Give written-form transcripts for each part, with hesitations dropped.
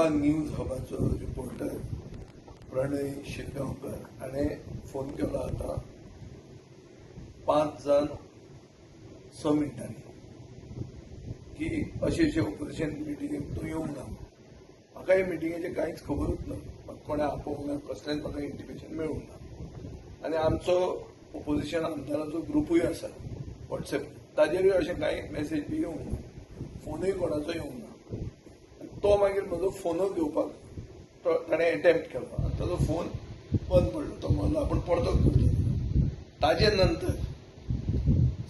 Goa news हबाचो reporter प्रणय शिरगांवकर हाणें phone केलो आता 5 जावन 6 मिनटांनी की अशें ऑपरेशन मिटिंगेक तूं येवंक ना. म्हाका हे मिटिंगेचें कांयच खबरूच ना. म्हाका कोणें आपोवंक ना, कसलेंच म्हाका इंटिमेशन मेळूंक ना. आनी आमचो ऑपोजिशन आमदाराचो ग्रुपूय आसा वॉट्सॅप, ताजेरूय अशें कांय मेसेज बी येवंक ना, फोनूय कोणाचो येवंक ना. तो मागीर म्हजो फोनूच घेवपाक ताणें एटेम्प्ट केलो आनी ताजो फोन बंद पडलो. तो म्हणलो आपूण परतो करतो. ताजे नंतर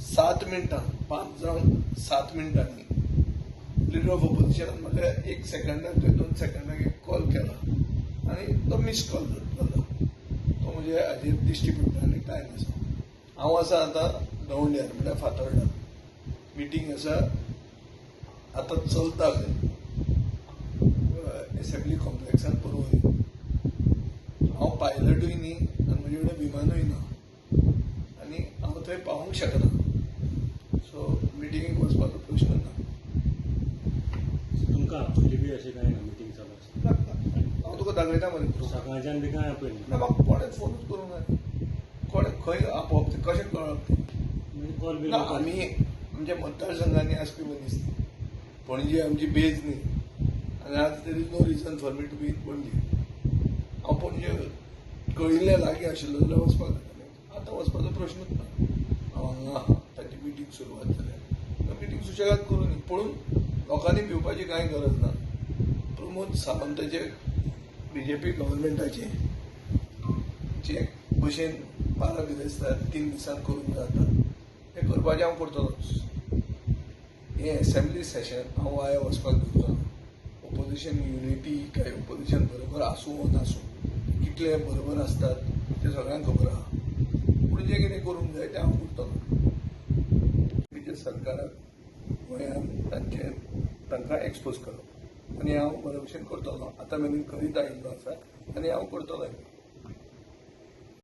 7 मिनटां 5 जावन 7 मिनटांनी लिडर ऑफ ऑपोजिशनान म्हाका 1 सेकंदाक 2 सेकंदाक एक कॉल केला आनी तो मिस कॉल जालो. तो म्हणजे हाजेर दिश्टी पडटा आनी टायम आसा. हांव आसा आतां दवंड्यार म्हणल्यार फातोर्डा. मिटींग आसा आतां चलता एसेंब्ली कॉम्प्लेक्सान पर्वरी. हांव पायलटूय न्ही आनी म्हजे कडेन विमानूय ना आनी हांव थंय पावूंक शकना. सो मिटिंगेक वचपाचो प्रश्न ना. तुमकां आपयली बी अशें कांय ना मिटींग चालू आसता? हांव तुका दाखयता मरे. सकाळच्यान बी कांय आपयली ना, म्हाका कोणें फोनूच करूंक ना. कोणें खंय आपोवप तें कशें कळप तें? कॉल बी आमी आमच्या मतदारसंघांनी आसपी मनीस पणजी आमची बेज न्ही. आनी आज there is no reason for me to be in Panaji. हांव पणजे कळिल्लें लागीं आशिल्लो जाल्यार वचपाक जातालें. आतां वचपाचो प्रश्नूच ना. हांव हांगा आहा, ताची मिटींग सुरवात जाल्या मिटींग सुशेगाद करूं न्ही. पळोवन लोकांनी भिवपाची कांय गरज ना. प्रमोद सावंताचे बीजेपी गव्हर्मेंटाचे जे भशेन 12 बिरेस्तार 3 दिसांत करून जाता हें करपाचें हांव करतलोच. हें एसेंब्ली सेशन हांव वाया वचपाक दिवचो ना. ऑपोजिशन युनिटी काय ऑपोजिशन बरोबर आसूं वा नासूं, कितले बरोबर असतात तें सगळ्यांक खबर आहा. पूण जें कितें करूंक जाय तें हांव करतलों. बीजेपीच्या सरकाराक गोंयांत तांकां एक्सपोज करप आनी हांव बरे भशेन करतलों. आतां मेरेन करीत आयिल्लो आसा आनी हांव करतलोय.